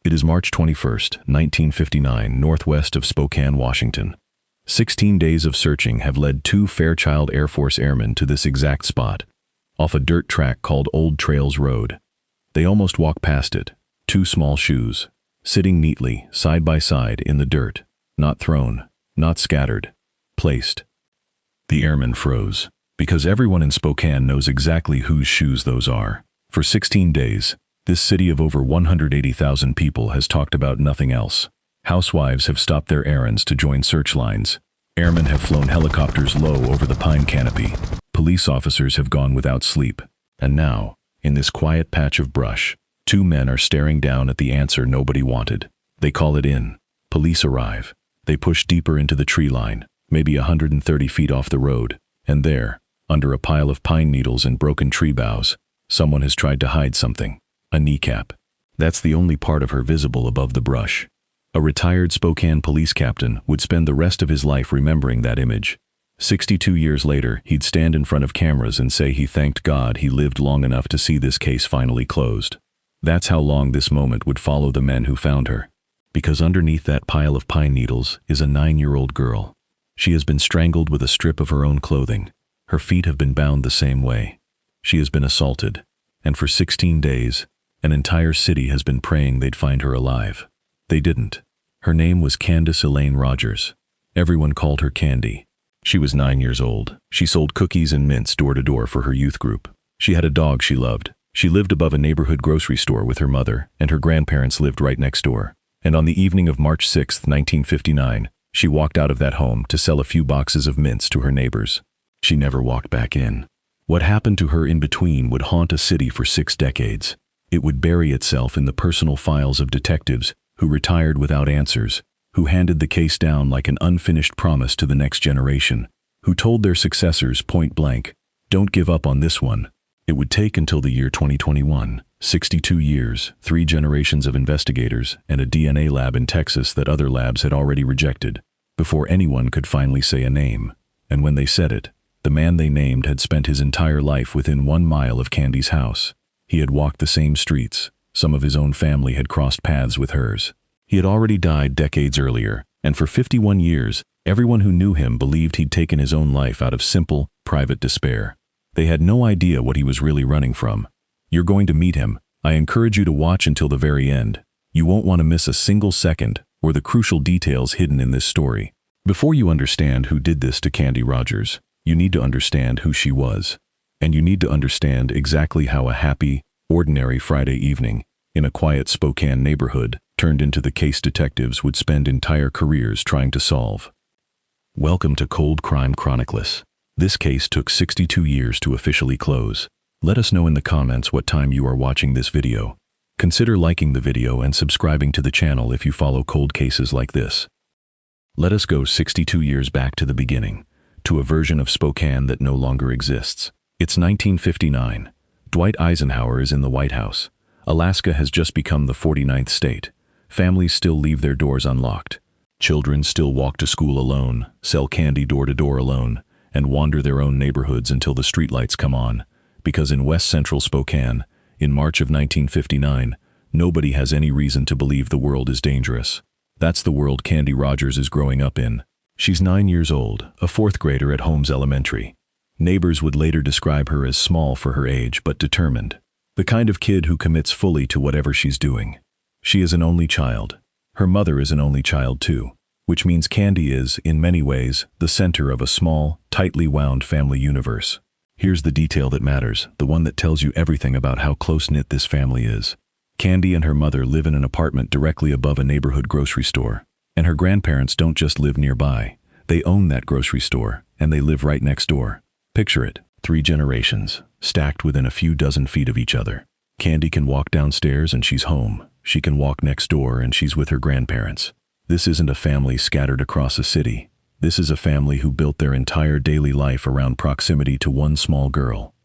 It is March 21st, 1959, northwest of Spokane, Washington. 16 days of searching have led two Fairchild Air Force airmen to this exact spot, off a dirt track called Old Trails Road. They almost walk past it, two small shoes, sitting neatly, side by side, in the dirt, not thrown, not scattered, placed. The airmen froze, because everyone in Spokane knows exactly whose shoes those are. For 16 days, this city of over 180,000 people has talked about nothing else. Housewives have stopped their errands to join search lines. Airmen have flown helicopters low over the pine canopy. Police officers have gone without sleep. And now, in this quiet patch of brush, two men are staring down at the answer nobody wanted. They call it in. Police arrive. They push deeper into the tree line, maybe 130 feet off the road, and there, under a pile of pine needles and broken tree boughs, someone has tried to hide something. A kneecap. That's the only part of her visible above the brush. A retired Spokane police captain would spend the rest of his life remembering that image. 62 years later, he'd stand in front of cameras and say he thanked God he lived long enough to see this case finally closed. That's how long this moment would follow the men who found her. Because underneath that pile of pine needles is a 9-year-old girl. She has been strangled with a strip of her own clothing. Her feet have been bound the same way. She has been assaulted. And for 16 days, an entire city has been praying they'd find her alive. They didn't. Her name was Candace Elaine Rogers. Everyone called her Candy. She was 9 years old. She sold cookies and mints door to door for her youth group. She had a dog she loved. She lived above a neighborhood grocery store with her mother, and her grandparents lived right next door. And on the evening of March 6, 1959, she walked out of that home to sell a few boxes of mints to her neighbors. She never walked back in. What happened to her in between would haunt a city for 6 decades. It would bury itself in the personal files of detectives who retired without answers, who handed the case down like an unfinished promise to the next generation, who told their successors point blank, "Don't give up on this one." It would take until the year 2021, 62 years, 3 generations of investigators, and a DNA lab in Texas that other labs had already rejected, before anyone could finally say a name. And when they said it, the man they named had spent his entire life within 1 mile of Candy's house. He had walked the same streets. Some of his own family had crossed paths with hers. He had already died decades earlier, and for 51 years, everyone who knew him believed he'd taken his own life out of simple, private despair. They had no idea what he was really running from. You're going to meet him. I encourage you to watch until the very end. You won't want to miss a single second, or the crucial details hidden in this story. Before you understand who did this to Candy Rogers, you need to understand who she was. And you need to understand exactly how a happy, ordinary Friday evening in a quiet Spokane neighborhood turned into the case detectives would spend entire careers trying to solve. Welcome to Cold Crime Chronicles. This case took 62 years to officially close. Let us know in the comments what time you are watching this video. Consider liking the video and subscribing to the channel if you follow cold cases like this. Let us go 62 years back to the beginning, to a version of Spokane that no longer exists. It's 1959. Dwight Eisenhower is in the White House. Alaska has just become the 49th state. Families still leave their doors unlocked. Children still walk to school alone, sell candy door to door alone, and wander their own neighborhoods until the streetlights come on. Because in West Central Spokane, in March of 1959, nobody has any reason to believe the world is dangerous. That's the world Candy Rogers is growing up in. She's 9 years old, a 4th grader at Holmes Elementary. Neighbors would later describe her as small for her age but determined. The kind of kid who commits fully to whatever she's doing. She is an only child. Her mother is an only child too, which means Candy is, in many ways, the center of a small, tightly wound family universe. Here's the detail that matters, the one that tells you everything about how close-knit this family is. Candy and her mother live in an apartment directly above a neighborhood grocery store. And her grandparents don't just live nearby. They own that grocery store, and they live right next door. Picture it, 3 generations, stacked within a few dozen feet of each other. Candy can walk downstairs and she's home. She can walk next door and she's with her grandparents. This isn't a family scattered across a city. This is a family who built their entire daily life around proximity to one small girl.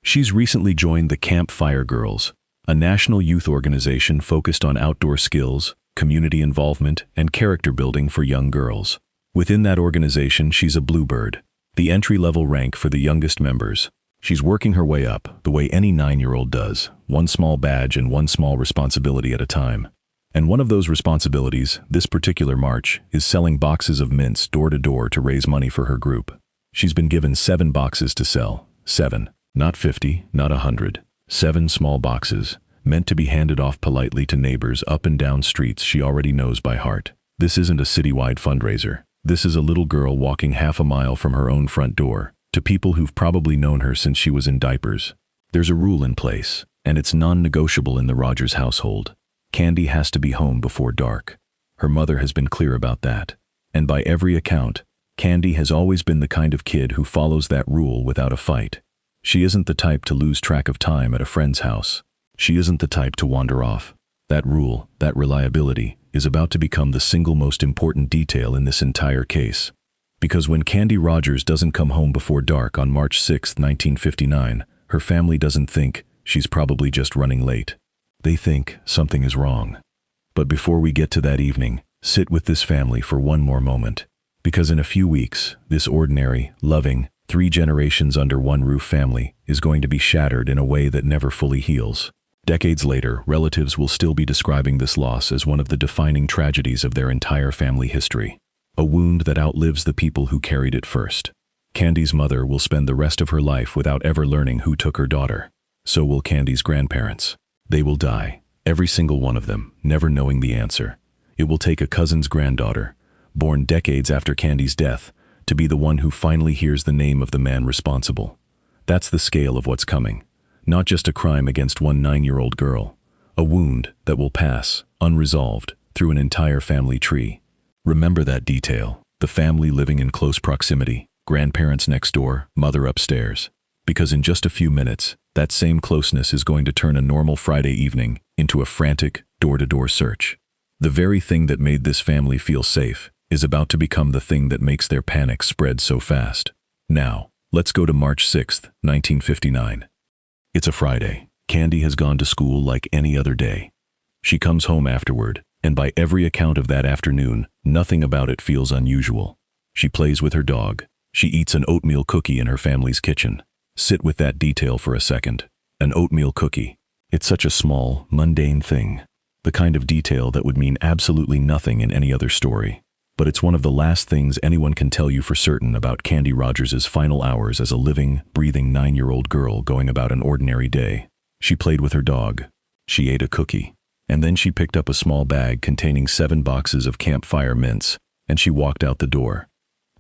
She's recently joined the Camp Fire Girls, a national youth organization focused on outdoor skills, community involvement, and character building for young girls. Within that organization, she's a bluebird, the entry-level rank for the youngest members. She's working her way up, the way any 9-year-old does, one small badge and one small responsibility at a time. And one of those responsibilities, this particular March, is selling boxes of mints door to door to raise money for her group. She's been given 7 boxes to sell. 7. Not 50, not 100. 7 small boxes, meant to be handed off politely to neighbors up and down streets she already knows by heart. This isn't a citywide fundraiser. This is a little girl walking half a mile from her own front door, to people who've probably known her since she was in diapers. There's a rule in place, and it's non-negotiable in the Rogers household. Candy has to be home before dark. Her mother has been clear about that. And by every account, Candy has always been the kind of kid who follows that rule without a fight. She isn't the type to lose track of time at a friend's house. She isn't the type to wander off. That rule, that reliability, is about to become the single most important detail in this entire case. Because when Candy Rogers doesn't come home before dark on March 6, 1959, her family doesn't think she's probably just running late. They think something is wrong. But before we get to that evening, sit with this family for one more moment. Because in a few weeks, this ordinary, loving, 3 generations under one roof family is going to be shattered in a way that never fully heals. Decades later, relatives will still be describing this loss as one of the defining tragedies of their entire family history. A wound that outlives the people who carried it first. Candy's mother will spend the rest of her life without ever learning who took her daughter. So will Candy's grandparents. They will die, every single one of them, never knowing the answer. It will take a cousin's granddaughter, born decades after Candy's death, to be the one who finally hears the name of the man responsible. That's the scale of what's coming. Not just a crime against one 9-year-old girl. A wound that will pass, unresolved, through an entire family tree. Remember that detail. The family living in close proximity, grandparents next door, mother upstairs. Because in just a few minutes, that same closeness is going to turn a normal Friday evening into a frantic, door-to-door search. The very thing that made this family feel safe is about to become the thing that makes their panic spread so fast. Now, let's go to March 6, 1959. It's a Friday. Candy has gone to school like any other day. She comes home afterward, and by every account of that afternoon, nothing about it feels unusual. She plays with her dog. She eats an oatmeal cookie in her family's kitchen. Sit with that detail for a second. An oatmeal cookie. It's such a small, mundane thing. The kind of detail that would mean absolutely nothing in any other story. But it's one of the last things anyone can tell you for certain about Candy Rogers' final hours as a living, breathing 9-year-old girl going about an ordinary day. She played with her dog. She ate a cookie. And then she picked up a small bag containing 7 boxes of campfire mints, and she walked out the door.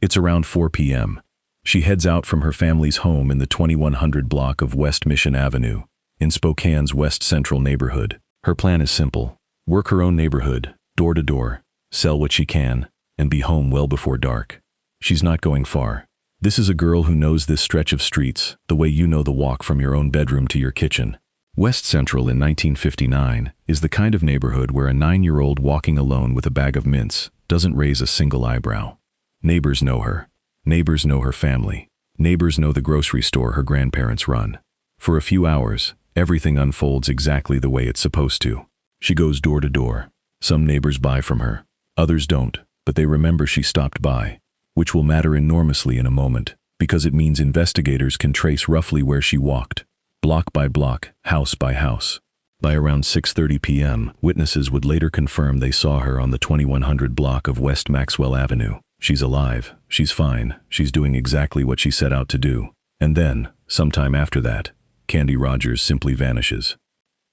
It's around 4 p.m. She heads out from her family's home in the 2100 block of West Mission Avenue, in Spokane's West Central neighborhood. Her plan is simple. Work her own neighborhood, door to door, sell what she can, and be home well before dark. She's not going far. This is a girl who knows this stretch of streets the way you know the walk from your own bedroom to your kitchen. West Central in 1959 is the kind of neighborhood where a 9-year-old walking alone with a bag of mints doesn't raise a single eyebrow. Neighbors know her. Neighbors know her family. Neighbors know the grocery store her grandparents run. For a few hours, everything unfolds exactly the way it's supposed to. She goes door to door. Some neighbors buy from her. Others don't, but they remember she stopped by, which will matter enormously in a moment, because it means investigators can trace roughly where she walked, block by block, house by house. By around 6:30 p.m., witnesses would later confirm they saw her on the 2100 block of West Maxwell Avenue. She's alive, she's fine, she's doing exactly what she set out to do. And then, sometime after that, Candy Rogers simply vanishes.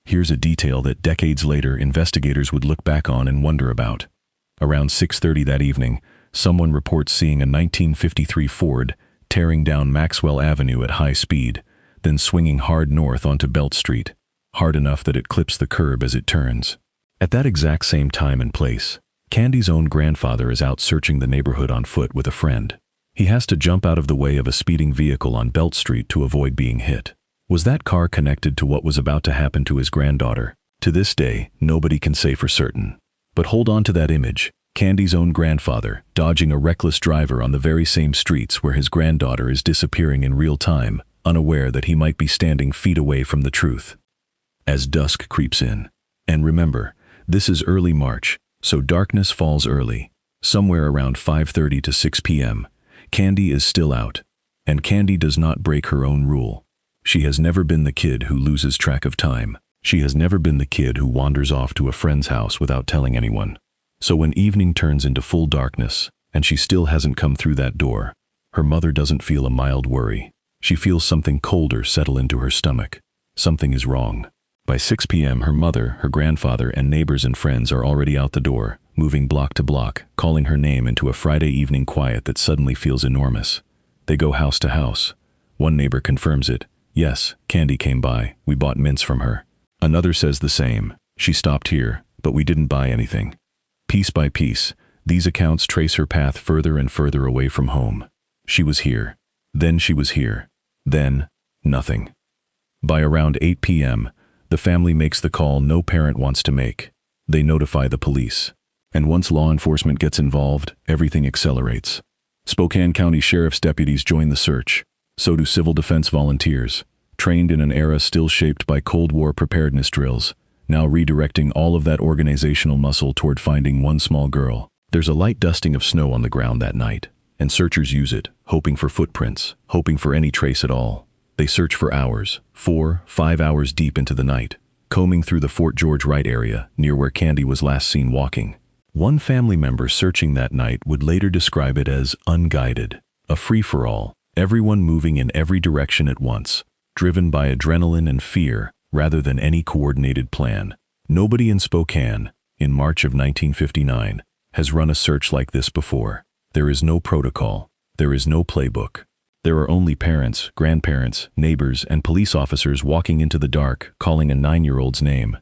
Here's a detail that decades later investigators would look back on and wonder about. Around 6:30 that evening, someone reports seeing a 1953 Ford tearing down Maxwell Avenue at high speed, then swinging hard north onto Belt Street, hard enough that it clips the curb as it turns. At that exact same time and place, Candy's own grandfather is out searching the neighborhood on foot with a friend. He has to jump out of the way of a speeding vehicle on Belt Street to avoid being hit. Was that car connected to what was about to happen to his granddaughter? To this day, nobody can say for certain. But hold on to that image. Candy's own grandfather, dodging a reckless driver on the very same streets where his granddaughter is disappearing in real time, unaware that he might be standing feet away from the truth. As dusk creeps in. And remember, this is early March, so darkness falls early. Somewhere around 5:30 to 6 p.m., Candy is still out. And Candy does not break her own rule. She has never been the kid who loses track of time. She has never been the kid who wanders off to a friend's house without telling anyone. So when evening turns into full darkness, and she still hasn't come through that door, her mother doesn't feel a mild worry. She feels something colder settle into her stomach. Something is wrong. By 6 p.m., her mother, her grandfather, and neighbors and friends are already out the door, moving block to block, calling her name into a Friday evening quiet that suddenly feels enormous. They go house to house. One neighbor confirms it. Yes, Candy came by. We bought mints from her. Another says the same. She stopped here, but we didn't buy anything. Piece by piece, these accounts trace her path further and further away from home. She was here. Then she was here. Then, nothing. By around 8 p.m., the family makes the call no parent wants to make. They notify the police. And once law enforcement gets involved, everything accelerates. Spokane County Sheriff's deputies join the search. So do civil defense volunteers, trained in an era still shaped by Cold War preparedness drills, now redirecting all of that organizational muscle toward finding one small girl. There's a light dusting of snow on the ground that night, and searchers use it, hoping for footprints, hoping for any trace at all. They search for hours, 4-5 hours deep into the night, combing through the Fort George Wright area near where Candy was last seen walking. One family member searching that night would later describe it as unguided, a free-for-all, everyone moving in every direction at once, driven by adrenaline and fear rather than any coordinated plan. Nobody in Spokane, in March of 1959, has run a search like this before. There is no protocol. There is no playbook. There are only parents, grandparents, neighbors, and police officers walking into the dark, calling a 9-year-old's name.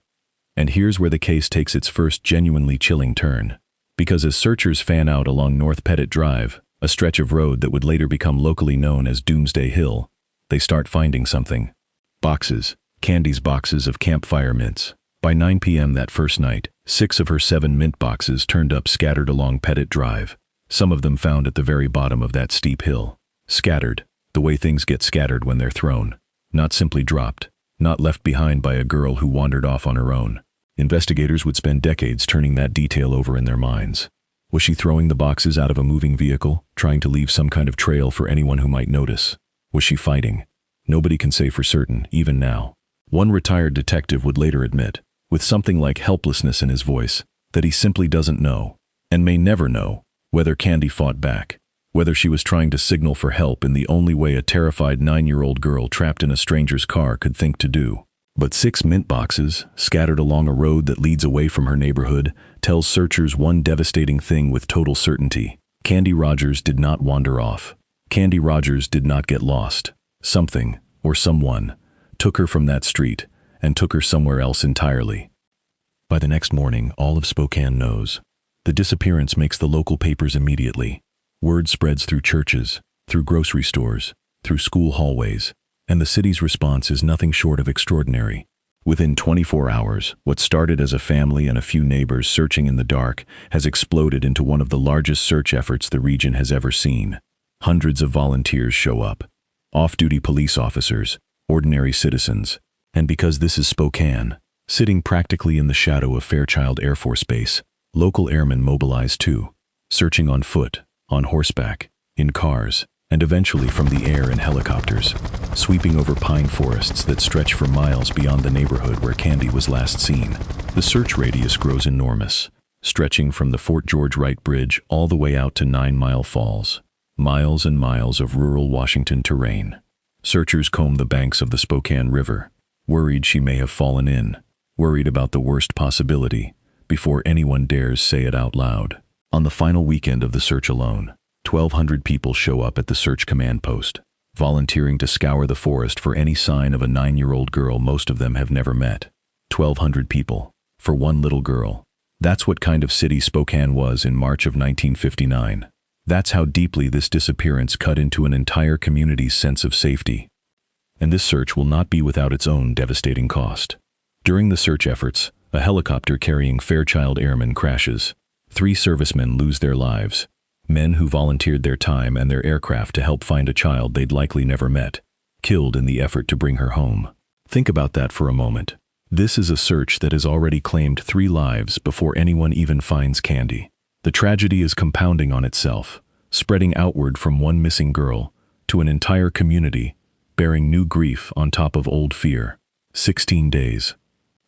And here's where the case takes its first genuinely chilling turn. Because as searchers fan out along North Pettit Drive, a stretch of road that would later become locally known as Doomsday Hill, they start finding something. Boxes. Candy's boxes of campfire mints. By 9 p.m. that first night, 6 of her 7 mint boxes turned up scattered along Pettit Drive. Some of them found at the very bottom of that steep hill. Scattered, the way things get scattered when they're thrown. Not simply dropped. Not left behind by a girl who wandered off on her own. Investigators would spend decades turning that detail over in their minds. Was she throwing the boxes out of a moving vehicle, trying to leave some kind of trail for anyone who might notice? Was she fighting? Nobody can say for certain, even now. One retired detective would later admit, with something like helplessness in his voice, that he simply doesn't know, and may never know, whether Candy fought back, whether she was trying to signal for help in the only way a terrified 9-year-old girl trapped in a stranger's car could think to do. But 6 mint boxes, scattered along a road that leads away from her neighborhood, tells searchers one devastating thing with total certainty. Candy Rogers did not wander off. Candy Rogers did not get lost. Something, or someone, took her from that street and took her somewhere else entirely. By the next morning, all of Spokane knows. The disappearance makes the local papers immediately. Word spreads through churches, through grocery stores, through school hallways, and the city's response is nothing short of extraordinary. Within 24 hours, what started as a family and a few neighbors searching in the dark has exploded into one of the largest search efforts the region has ever seen. Hundreds of volunteers show up. Off-duty police officers, ordinary citizens, and because this is Spokane, sitting practically in the shadow of Fairchild Air Force Base, local airmen mobilize too, searching on foot, on horseback, in cars, and eventually from the air in helicopters, sweeping over pine forests that stretch for miles beyond the neighborhood where Candy was last seen. The search radius grows enormous, stretching from the Fort George Wright Bridge all the way out to 9 Mile Falls, miles and miles of rural Washington terrain. Searchers comb the banks of the Spokane River, worried she may have fallen in, worried about the worst possibility, before anyone dares say it out loud. On the final weekend of the search alone, 1,200 people show up at the search command post, volunteering to scour the forest for any sign of a 9-year-old girl most of them have never met. 1,200 people, for one little girl. That's what kind of city Spokane was in March of 1959. That's how deeply this disappearance cut into an entire community's sense of safety. And this search will not be without its own devastating cost. During the search efforts, a helicopter carrying Fairchild airmen crashes. 3 servicemen lose their lives. Men who volunteered their time and their aircraft to help find a child they'd likely never met, killed in the effort to bring her home. Think about that for a moment. This is a search that has already claimed 3 lives before anyone even finds Candy. The tragedy is compounding on itself, spreading outward from one missing girl to an entire community, bearing new grief on top of old fear. 16 days.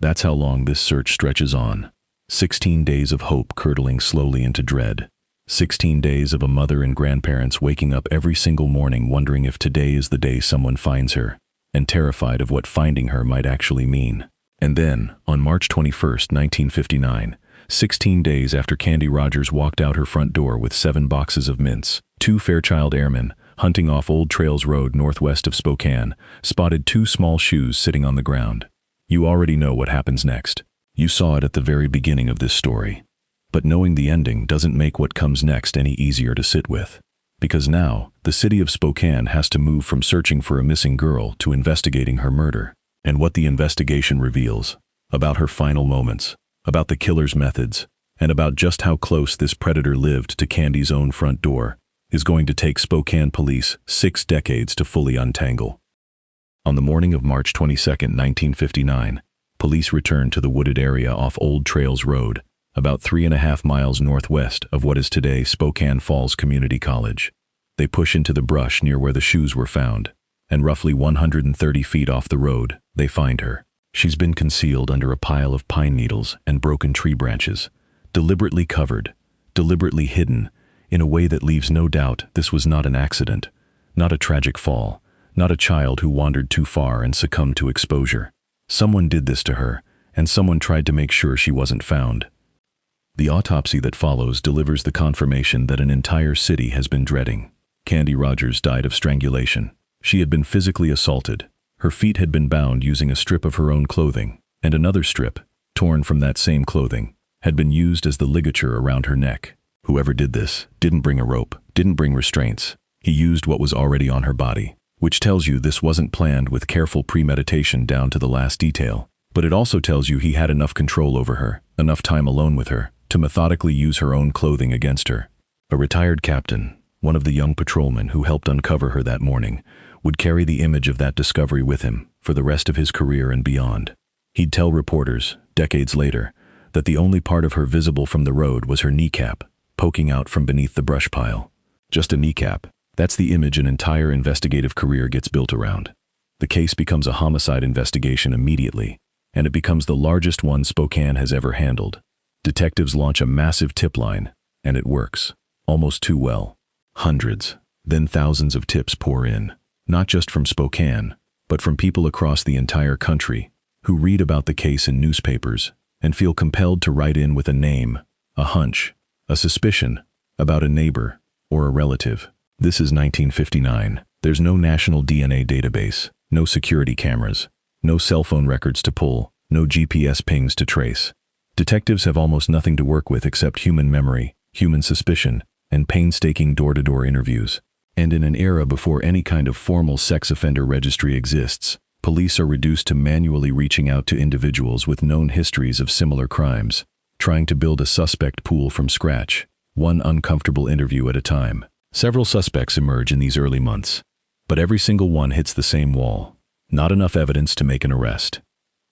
That's how long this search stretches on. 16 days of hope curdling slowly into dread. 16 days of a mother and grandparents waking up every single morning wondering if today is the day someone finds her, and terrified of what finding her might actually mean. And then, on March 21st, 1959, 16 days after Candy Rogers walked out her front door with 7 boxes of mints, 2 Fairchild airmen, hunting off Old Trails Road northwest of Spokane, spotted 2 small shoes sitting on the ground. You already know what happens next. You saw it at the very beginning of this story. But knowing the ending doesn't make what comes next any easier to sit with. Because now, the city of Spokane has to move from searching for a missing girl to investigating her murder. And what the investigation reveals, about her final moments, about the killer's methods, and about just how close this predator lived to Candy's own front door, is going to take Spokane police 6 decades to fully untangle. On the morning of March 22, 1959, police returned to the wooded area off Old Trails Road, about 3.5 miles northwest of what is today Spokane Falls Community College. They push into the brush near where the shoes were found, and roughly 130 feet off the road, they find her. She's been concealed under a pile of pine needles and broken tree branches, deliberately covered, deliberately hidden, in a way that leaves no doubt this was not an accident, not a tragic fall, not a child who wandered too far and succumbed to exposure. Someone did this to her, and someone tried to make sure she wasn't found. The autopsy that follows delivers the confirmation that an entire city has been dreading. Candy Rogers died of strangulation. She had been physically assaulted. Her feet had been bound using a strip of her own clothing, and another strip, torn from that same clothing, had been used as the ligature around her neck. Whoever did this didn't bring a rope, didn't bring restraints. He used what was already on her body, which tells you this wasn't planned with careful premeditation down to the last detail. But it also tells you he had enough control over her, enough time alone with her, to methodically use her own clothing against her. A retired captain, one of the young patrolmen who helped uncover her that morning, would carry the image of that discovery with him for the rest of his career and beyond. He'd tell reporters, decades later, that the only part of her visible from the road was her kneecap, poking out from beneath the brush pile. Just a kneecap. That's the image an entire investigative career gets built around. The case becomes a homicide investigation immediately, and it becomes the largest one Spokane has ever handled. Detectives launch a massive tip line, and it works. Almost too well. Hundreds, then thousands of tips pour in. Not just from Spokane, but from people across the entire country who read about the case in newspapers and feel compelled to write in with a name, a hunch, a suspicion about a neighbor or a relative. This is 1959. There's no national DNA database, no security cameras, no cell phone records to pull, no GPS pings to trace. Detectives have almost nothing to work with except human memory, human suspicion, and painstaking door-to-door interviews. And in an era before any kind of formal sex offender registry exists, police are reduced to manually reaching out to individuals with known histories of similar crimes, trying to build a suspect pool from scratch, one uncomfortable interview at a time. Several suspects emerge in these early months, but every single one hits the same wall. Not enough evidence to make an arrest.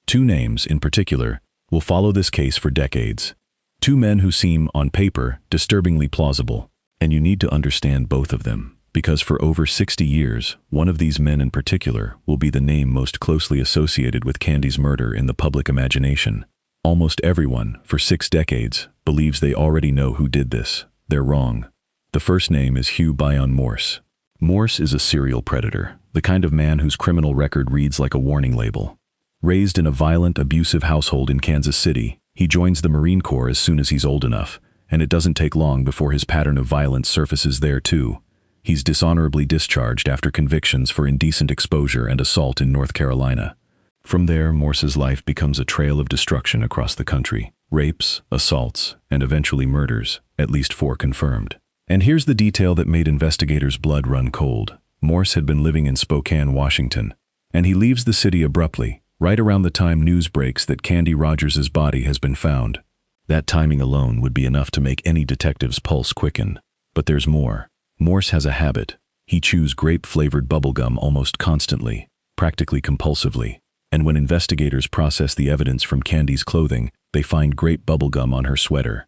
2 names, in particular, will follow this case for decades. 2 men who seem, on paper, disturbingly plausible, and you need to understand both of them. Because for over 60 years, one of these men in particular will be the name most closely associated with Candy's murder in the public imagination. Almost everyone, for 6 decades, believes they already know who did this. They're wrong. The first name is Hugh Bion Morse. Morse is a serial predator, the kind of man whose criminal record reads like a warning label. Raised in a violent, abusive household in Kansas City, he joins the Marine Corps as soon as he's old enough, and it doesn't take long before his pattern of violence surfaces there too. He's dishonorably discharged after convictions for indecent exposure and assault in North Carolina. From there, Morse's life becomes a trail of destruction across the country. Rapes, assaults, and eventually murders, at least 4 confirmed. And here's the detail that made investigators' blood run cold. Morse had been living in Spokane, Washington, and he leaves the city abruptly, right around the time news breaks that Candy Rogers' body has been found. That timing alone would be enough to make any detective's pulse quicken. But there's more. Morse has a habit. He chews grape-flavored bubblegum almost constantly, practically compulsively. And when investigators process the evidence from Candy's clothing, they find grape bubblegum on her sweater.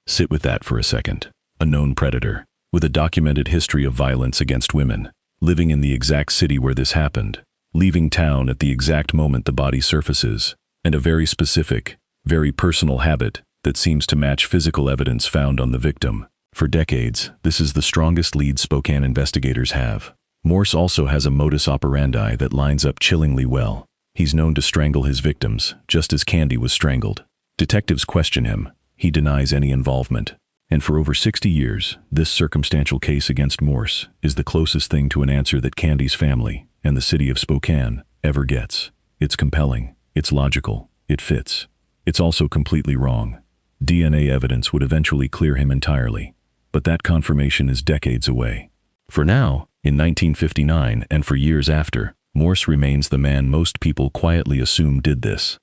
Sit with that for a second. A known predator, with a documented history of violence against women, living in the exact city where this happened, leaving town at the exact moment the body surfaces, and a very specific, very personal habit that seems to match physical evidence found on the victim. For decades, this is the strongest lead Spokane investigators have. Morse also has a modus operandi that lines up chillingly well. He's known to strangle his victims, just as Candy was strangled. Detectives question him. He denies any involvement. And for over 60 years, this circumstantial case against Morse is the closest thing to an answer that Candy's family and the city of Spokane ever gets. It's compelling, it's logical, it fits. It's also completely wrong. DNA evidence would eventually clear him entirely, but that confirmation is decades away. For now, in 1959 and for years after, Morse remains the man most people quietly assume did this.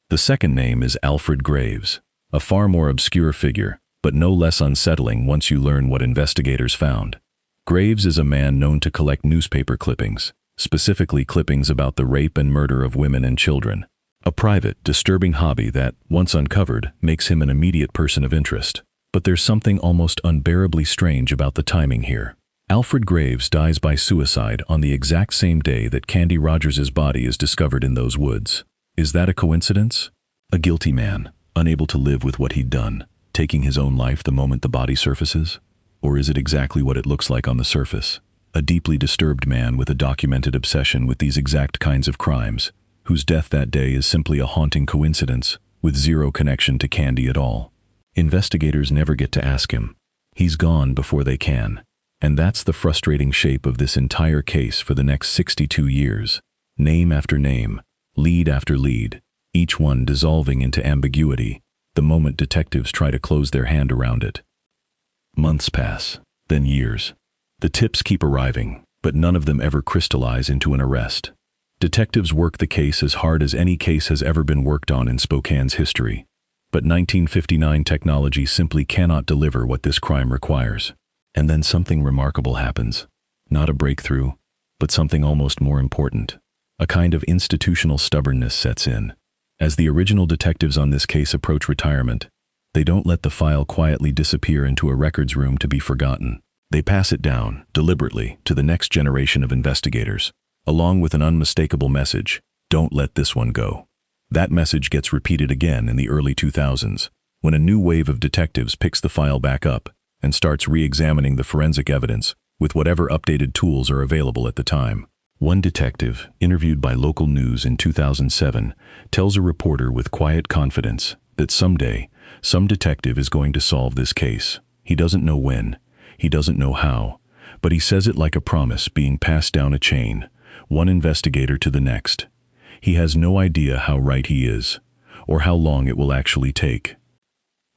The second name is Alfred Graves, a far more obscure figure, but no less unsettling once you learn what investigators found. Graves is a man known to collect newspaper clippings, specifically clippings about the rape and murder of women and children. A private, disturbing hobby that, once uncovered, makes him an immediate person of interest. But there's something almost unbearably strange about the timing here. Alfred Graves dies by suicide on the exact same day that Candy Rogers' body is discovered in those woods. Is that a coincidence? A guilty man, unable to live with what he'd done, taking his own life the moment the body surfaces? Or is it exactly what it looks like on the surface? A deeply disturbed man with a documented obsession with these exact kinds of crimes, whose death that day is simply a haunting coincidence, with zero connection to Candy at all. Investigators never get to ask him. He's gone before they can. And that's the frustrating shape of this entire case for the next 62 years. Name after name, lead after lead, each one dissolving into ambiguity, the moment detectives try to close their hand around it. Months pass, then years. The tips keep arriving, but none of them ever crystallize into an arrest. Detectives work the case as hard as any case has ever been worked on in Spokane's history. But 1959 technology simply cannot deliver what this crime requires. And then something remarkable happens. Not a breakthrough, but something almost more important. A kind of institutional stubbornness sets in. As the original detectives on this case approach retirement, they don't let the file quietly disappear into a records room to be forgotten. They pass it down, deliberately, to the next generation of investigators, along with an unmistakable message: don't let this one go. That message gets repeated again in the early 2000s, when a new wave of detectives picks the file back up and starts re-examining the forensic evidence with whatever updated tools are available at the time. One detective, interviewed by local news in 2007, tells a reporter with quiet confidence that someday, some detective is going to solve this case. He doesn't know when, he doesn't know how, but he says it like a promise being passed down a chain, one investigator to the next. He has no idea how right he is, or how long it will actually take.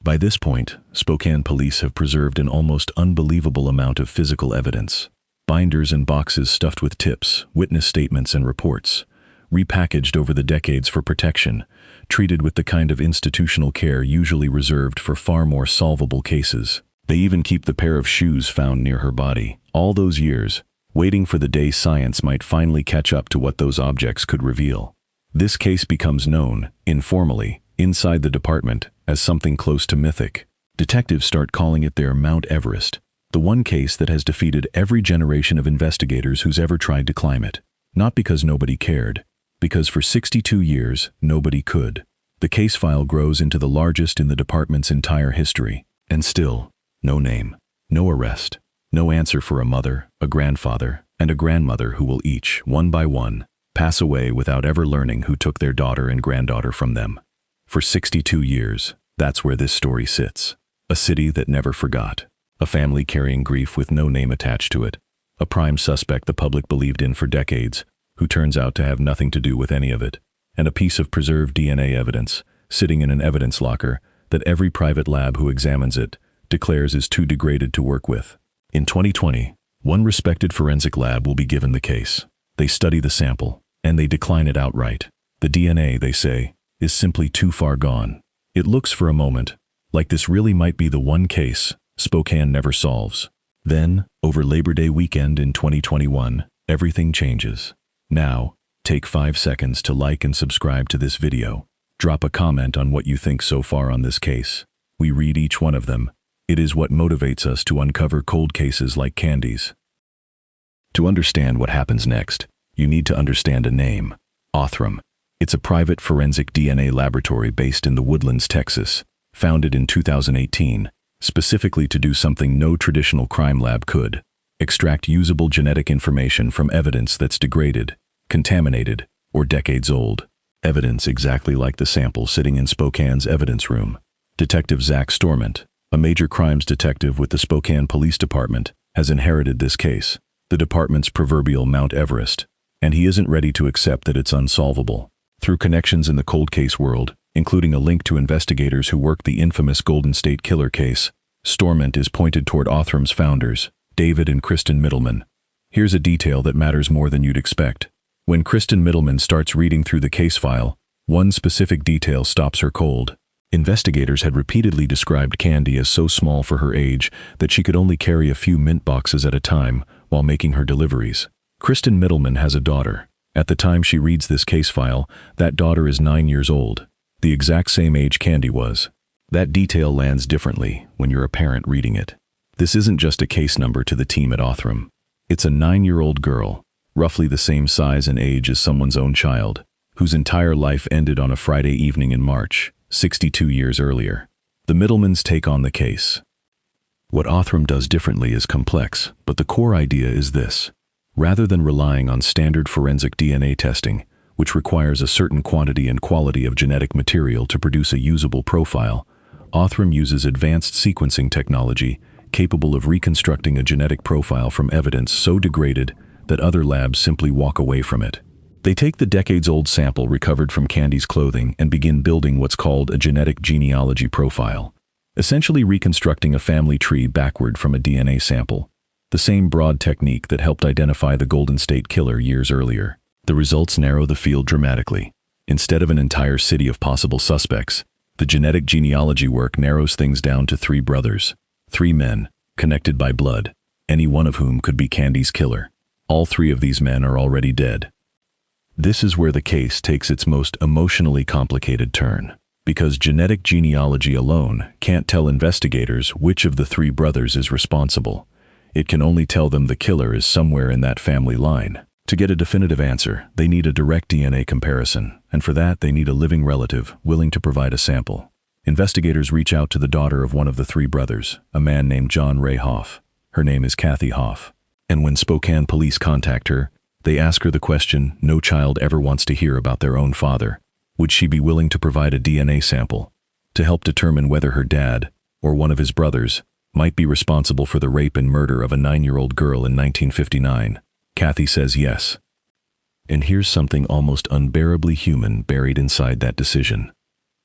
By this point, Spokane police have preserved an almost unbelievable amount of physical evidence. Binders and boxes stuffed with tips, witness statements and reports, repackaged over the decades for protection, treated with the kind of institutional care usually reserved for far more solvable cases. They even keep the pair of shoes found near her body, all those years, waiting for the day science might finally catch up to what those objects could reveal. This case becomes known, informally, inside the department, as something close to mythic. Detectives start calling it their Mount Everest, the one case that has defeated every generation of investigators who's ever tried to climb it. Not because nobody cared, because for 62 years, nobody could. The case file grows into the largest in the department's entire history. And still, no name, no arrest, no answer for a mother, a grandfather, and a grandmother who will each, one by one, pass away without ever learning who took their daughter and granddaughter from them. For 62 years, that's where this story sits. A city that never forgot. A family carrying grief with no name attached to it. A prime suspect the public believed in for decades, who turns out to have nothing to do with any of it. And a piece of preserved DNA evidence, sitting in an evidence locker, that every private lab who examines it declares is too degraded to work with. In 2020, one respected forensic lab will be given the case. They study the sample, and they decline it outright. The DNA, they say, is simply too far gone. It looks for a moment like this really might be the one case Spokane never solves. Then, over Labor Day weekend in 2021, everything changes. Now, take 5 seconds to like and subscribe to this video. Drop a comment on what you think so far on this case. We read each one of them. It is what motivates us to uncover cold cases like Candy's. To understand what happens next, you need to understand a name: Othram. It's a private forensic DNA laboratory based in the Woodlands, Texas, founded in 2018, specifically to do something no traditional crime lab could: extract usable genetic information from evidence that's degraded, contaminated, or decades old. Evidence exactly like the sample sitting in Spokane's evidence room. Detective Zach Storment, a major crimes detective with the Spokane Police Department, has inherited this case, the department's proverbial Mount Everest, and he isn't ready to accept that it's unsolvable. Through connections in the cold case world, including a link to investigators who worked the infamous Golden State Killer case, Storment is pointed toward Othram's founders, David and Kristen Middleman. Here's a detail that matters more than you'd expect. When Kristen Middleman starts reading through the case file, one specific detail stops her cold. Investigators had repeatedly described Candy as so small for her age that she could only carry a few mint boxes at a time while making her deliveries. Kristen Middleman has a daughter. At the time she reads this case file, that daughter is 9 years old, the exact same age Candy was. That detail lands differently when you're a parent reading it. This isn't just a case number to the team at Othram. It's a 9-year-old girl, roughly the same size and age as someone's own child, whose entire life ended on a Friday evening in March, 62 years earlier. The Middlemans take on the case. What Othram does differently is complex, but the core idea is this. Rather than relying on standard forensic DNA testing, which requires a certain quantity and quality of genetic material to produce a usable profile, Othram uses advanced sequencing technology capable of reconstructing a genetic profile from evidence so degraded that other labs simply walk away from it. They take the decades-old sample recovered from Candy's clothing and begin building what's called a genetic genealogy profile, essentially reconstructing a family tree backward from a DNA sample, the same broad technique that helped identify the Golden State Killer years earlier. The results narrow the field dramatically. Instead of an entire city of possible suspects, the genetic genealogy work narrows things down to 3 brothers, 3 men, connected by blood, any one of whom could be Candy's killer. All 3 of these men are already dead. This is where the case takes its most emotionally complicated turn, because genetic genealogy alone can't tell investigators which of the 3 brothers is responsible. It can only tell them the killer is somewhere in that family line. To get a definitive answer, they need a direct DNA comparison, and for that they need a living relative willing to provide a sample. Investigators reach out to the daughter of one of the 3 brothers, a man named John Ray Hoff. Her name is Kathy Hoff. And when Spokane police contact her, they ask her the question no child ever wants to hear about their own father. Would she be willing to provide a DNA sample to help determine whether her dad, or one of his brothers, might be responsible for the rape and murder of a 9-year-old girl in 1959? Kathy says yes. And here's something almost unbearably human buried inside that decision.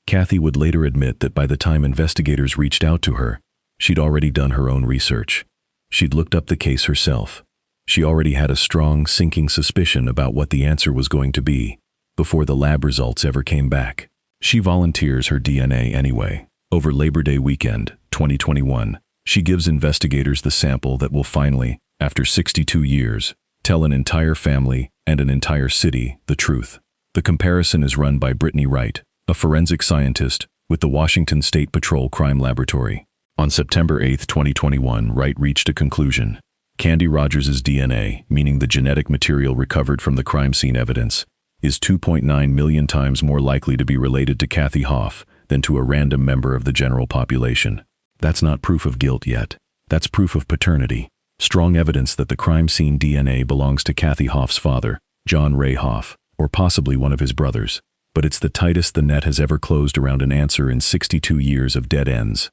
Kathy would later admit that by the time investigators reached out to her, she'd already done her own research. She'd looked up the case herself. She already had a strong, sinking suspicion about what the answer was going to be before the lab results ever came back. She volunteers her DNA anyway. Over Labor Day weekend, 2021, she gives investigators the sample that will finally, after 62 years, tell an entire family and an entire city the truth. The comparison is run by Brittany Wright, a forensic scientist with the Washington State Patrol Crime Laboratory. On September 8, 2021, Wright reached a conclusion. Candy Rogers' DNA, meaning the genetic material recovered from the crime scene evidence, is 2.9 million times more likely to be related to Kathy Hoff than to a random member of the general population. That's not proof of guilt yet. That's proof of paternity. Strong evidence that the crime scene DNA belongs to Kathy Hoff's father, John Ray Hoff, or possibly one of his brothers. But it's the tightest the net has ever closed around an answer in 62 years of dead ends.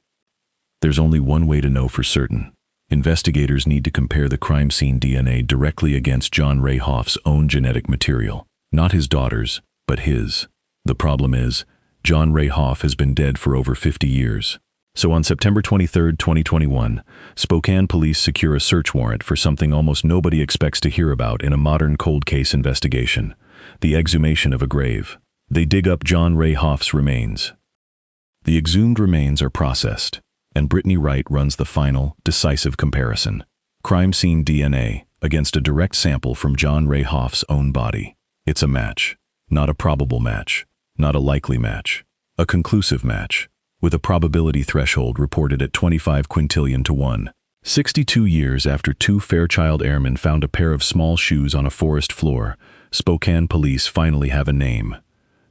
There's only one way to know for certain. Investigators need to compare the crime scene DNA directly against John Ray Hoff's own genetic material. Not his daughter's, but his. The problem is, John Ray Hoff has been dead for over 50 years. So on September 23, 2021, Spokane police secure a search warrant for something almost nobody expects to hear about in a modern cold case investigation: the exhumation of a grave. They dig up John Ray Hoff's remains. The exhumed remains are processed, and Brittany Wright runs the final, decisive comparison. Crime scene DNA against a direct sample from John Ray Hoff's own body. It's a match. Not a probable match. Not a likely match. A conclusive match, with a probability threshold reported at 25 quintillion to 1. 62 years after 2 Fairchild airmen found a pair of small shoes on a forest floor, Spokane police finally have a name: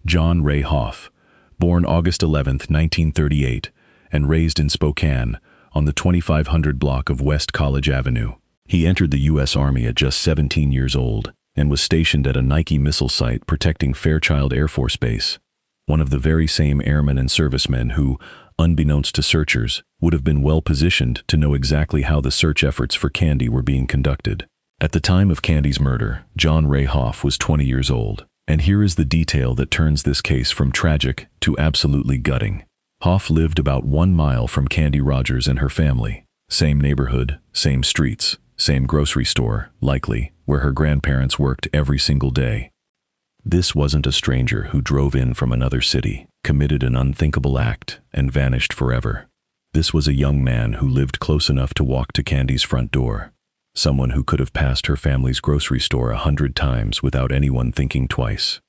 John Ray Hoff, born August 11, 1938, and raised in Spokane, on the 2500 block of West College Avenue. He entered the U.S. Army at just 17 years old and was stationed at a Nike missile site protecting Fairchild Air Force Base, one of the very same airmen and servicemen who, unbeknownst to searchers, would have been well positioned to know exactly how the search efforts for Candy were being conducted. At the time of Candy's murder, John Ray Hoff was 20 years old, and here is the detail that turns this case from tragic to absolutely gutting. Hoff lived about 1 mile from Candy Rogers and her family. Same neighborhood, same streets, same grocery store, likely, where her grandparents worked every single day. This wasn't a stranger who drove in from another city, committed an unthinkable act, and vanished forever. This was a young man who lived close enough to walk to Candy's front door. Someone who could have passed her family's grocery store 100 times without anyone thinking twice.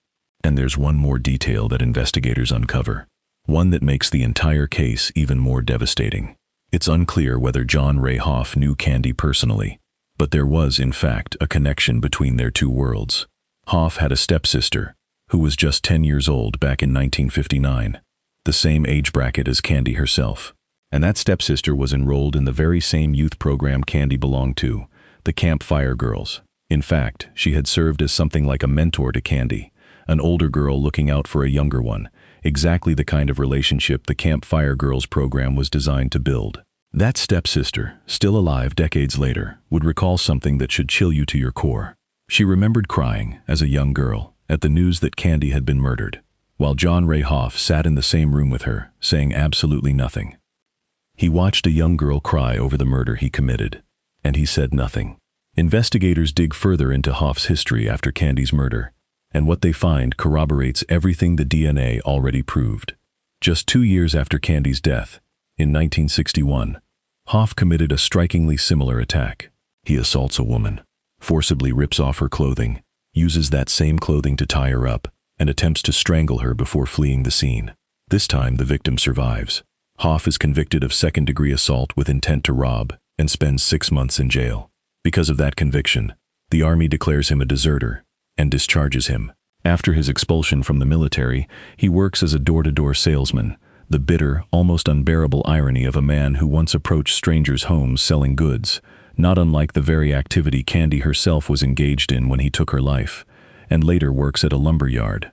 And there's one more detail that investigators uncover. One that makes the entire case even more devastating. It's unclear whether John Ray Hoff knew Candy personally, but there was, in fact, a connection between their two worlds. Hoff had a stepsister, who was just 10 years old back in 1959, the same age bracket as Candy herself. And that stepsister was enrolled in the very same youth program Candy belonged to, the Camp Fire Girls. In fact, she had served as something like a mentor to Candy, an older girl looking out for a younger one, exactly the kind of relationship the Camp Fire Girls program was designed to build. That stepsister, still alive decades later, would recall something that should chill you to your core. She remembered crying, as a young girl, at the news that Candy had been murdered, while John Ray Hoff sat in the same room with her, saying absolutely nothing. He watched a young girl cry over the murder he committed, and he said nothing. Investigators dig further into Hoff's history after Candy's murder, and what they find corroborates everything the DNA already proved. Just 2 years after Candy's death, in 1961, Hoff committed a strikingly similar attack. He assaults a woman, forcibly rips off her clothing, uses that same clothing to tie her up, and attempts to strangle her before fleeing the scene. This time, the victim survives. Hoff is convicted of second-degree assault with intent to rob and spends 6 months in jail. Because of that conviction, the Army declares him a deserter and discharges him. After his expulsion from the military, he works as a door-to-door salesman, the bitter, almost unbearable irony of a man who once approached strangers' homes selling goods, not unlike the very activity Candy herself was engaged in when he took her life, and later works at a lumber yard.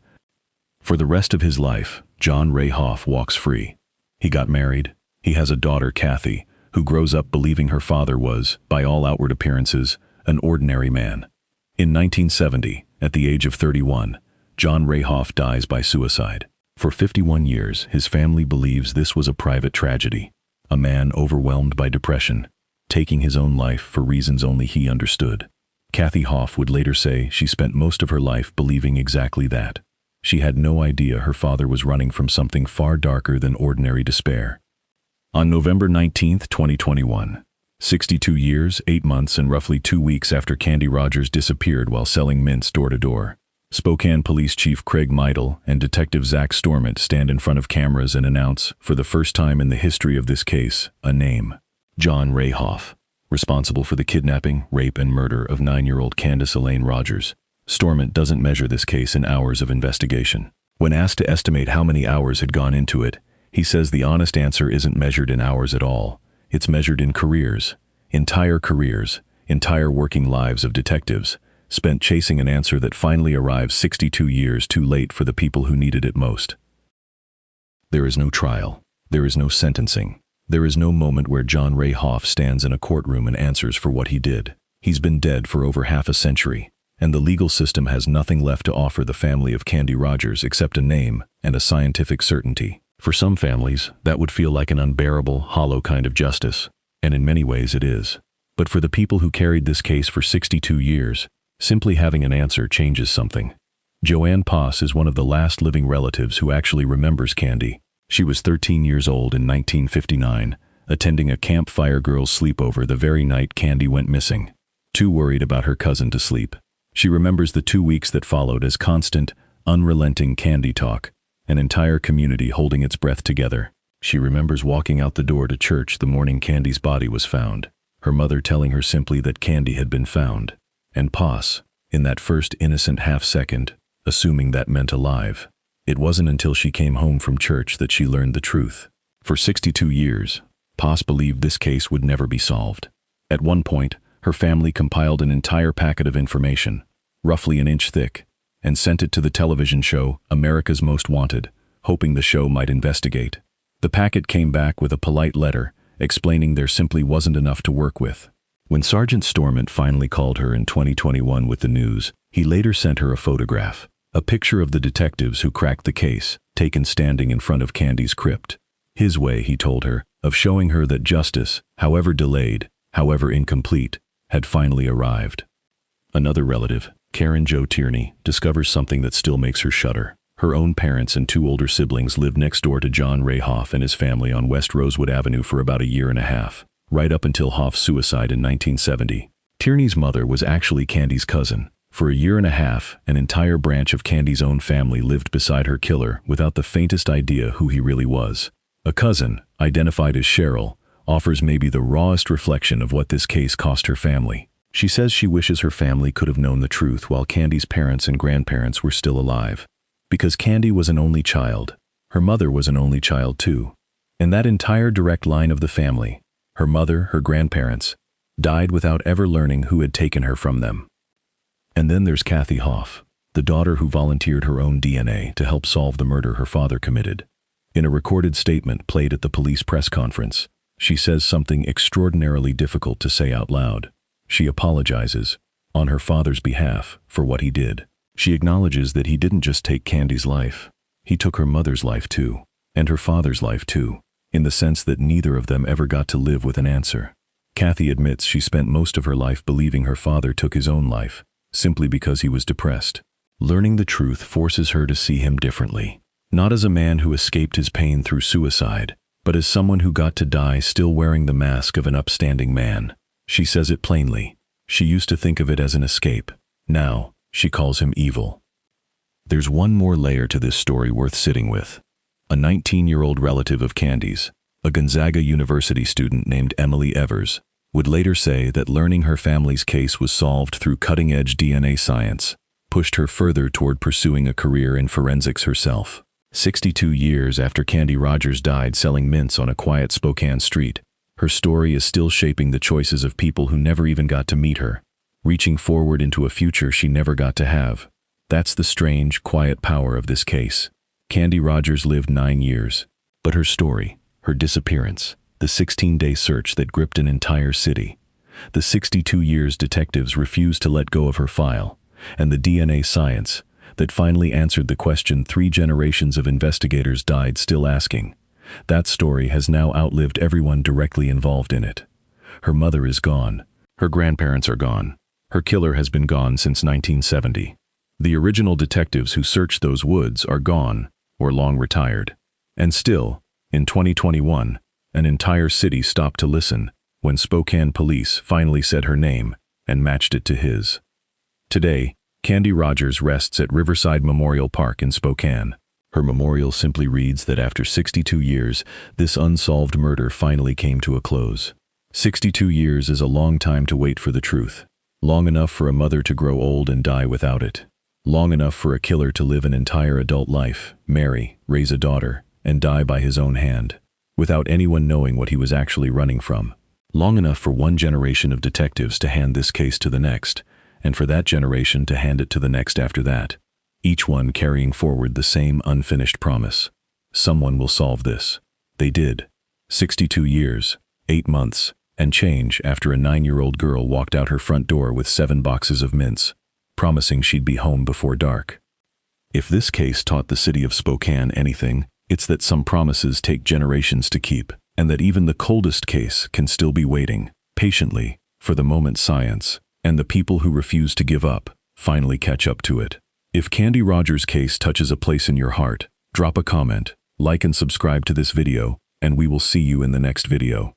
For the rest of his life, John Ray Hoff walks free. He got married. He has a daughter, Kathy, who grows up believing her father was, by all outward appearances, an ordinary man. In 1970, at the age of 31, John Ray Hoff dies by suicide. For 51 years, his family believes this was a private tragedy, a man overwhelmed by depression, taking his own life for reasons only he understood. Kathy Hoff would later say she spent most of her life believing exactly that. She had no idea her father was running from something far darker than ordinary despair. On November 19, 2021, 62 years, 8 months, and roughly 2 weeks after Candy Rogers disappeared while selling mints door to door, Spokane Police Chief Craig Meidel and Detective Zach Stormont stand in front of cameras and announce, for the first time in the history of this case, a name: John Ray Hoff, responsible for the kidnapping, rape, and murder of 9-year-old Candace Elaine Rogers. Stormont doesn't measure this case in hours of investigation. When asked to estimate how many hours had gone into it, he says the honest answer isn't measured in hours at all. It's measured in careers, entire working lives of detectives, spent chasing an answer that finally arrives 62 years too late for the people who needed it most. There is no trial. There is no sentencing. There is no moment where John Ray Hoff stands in a courtroom and answers for what he did. He's been dead for over half a century, and the legal system has nothing left to offer the family of Candy Rogers except a name and a scientific certainty. For some families, that would feel like an unbearable, hollow kind of justice, and in many ways it is. But for the people who carried this case for 62 years, simply having an answer changes something. Joanne Poss is one of the last living relatives who actually remembers Candy. She was 13 years old in 1959, attending a Camp Fire Girls sleepover the very night Candy went missing. Too worried about her cousin to sleep, she remembers the 2 weeks that followed as constant, unrelenting Candy talk, an entire community holding its breath together. She remembers walking out the door to church the morning Candy's body was found, her mother telling her simply that Candy had been found, and Poss, in that first innocent half-second, assuming that meant alive. It wasn't until she came home from church that she learned the truth. For 62 years, Poss believed this case would never be solved. At one point, her family compiled an entire packet of information, roughly an inch thick, and sent it to the television show America's Most Wanted, hoping the show might investigate. The packet came back with a polite letter explaining there simply wasn't enough to work with. When Sergeant Stormont finally called her in 2021 with the news, he later sent her a photograph, a picture of the detectives who cracked the case, taken standing in front of Candy's crypt. His way, he told her, of showing her that justice, however delayed, however incomplete, had finally arrived. Another relative, Karen Jo Tierney, discovers something that still makes her shudder. Her own parents and two older siblings lived next door to John Ray Hoff and his family on West Rosewood Avenue for about a year and a half, right up until Hoff's suicide in 1970. Tierney's mother was actually Candy's cousin. For a year and a half, an entire branch of Candy's own family lived beside her killer without the faintest idea who he really was. A cousin, identified as Cheryl, offers maybe the rawest reflection of what this case cost her family. She says she wishes her family could have known the truth while Candy's parents and grandparents were still alive. Because Candy was an only child, her mother was an only child too. And that entire direct line of the family, her mother, her grandparents, died without ever learning who had taken her from them. And then there's Kathy Hoff, the daughter who volunteered her own DNA to help solve the murder her father committed. In a recorded statement played at the police press conference, she says something extraordinarily difficult to say out loud. She apologizes, on her father's behalf, for what he did. She acknowledges that he didn't just take Candy's life. He took her mother's life too, and her father's life too, in the sense that neither of them ever got to live with an answer. Kathy admits she spent most of her life believing her father took his own life, simply because he was depressed. Learning the truth forces her to see him differently. Not as a man who escaped his pain through suicide, but as someone who got to die still wearing the mask of an upstanding man. She says it plainly. She used to think of it as an escape. Now, she calls him evil. There's one more layer to this story worth sitting with. A 19-year-old relative of Candy's, a Gonzaga University student named Emily Evers, would later say that learning her family's case was solved through cutting-edge DNA science pushed her further toward pursuing a career in forensics herself. 62 years after Candy Rogers died selling mints on a quiet Spokane street, her story is still shaping the choices of people who never even got to meet her, reaching forward into a future she never got to have. That's the strange, quiet power of this case. Candy Rogers lived 9 years, but her story, her disappearance, the 16-day search that gripped an entire city, the 62 years detectives refused to let go of her file, and the DNA science that finally answered the question 3 generations of investigators died still asking. That story has now outlived everyone directly involved in it. Her mother is gone. Her grandparents are gone. Her killer has been gone since 1970. The original detectives who searched those woods are gone or long retired. And still, in 2021, an entire city stopped to listen when Spokane police finally said her name and matched it to his. Today, Candy Rogers rests at Riverside Memorial Park in Spokane. Her memorial simply reads that after 62 years, this unsolved murder finally came to a close. 62 years is a long time to wait for the truth. Long enough for a mother to grow old and die without it. Long enough for a killer to live an entire adult life, marry, raise a daughter, and die by his own hand, without anyone knowing what he was actually running from. Long enough for one generation of detectives to hand this case to the next, and for that generation to hand it to the next after that. Each one carrying forward the same unfinished promise. Someone will solve this. They did. 62 years, 8 months, and change after a 9-year-old girl walked out her front door with 7 boxes of mints, promising she'd be home before dark. If this case taught the city of Spokane anything, it's that some promises take generations to keep, and that even the coldest case can still be waiting, patiently, for the moment science, and the people who refuse to give up, finally catch up to it. If Candy Rogers' case touches a place in your heart, drop a comment, like and subscribe to this video, and we will see you in the next video.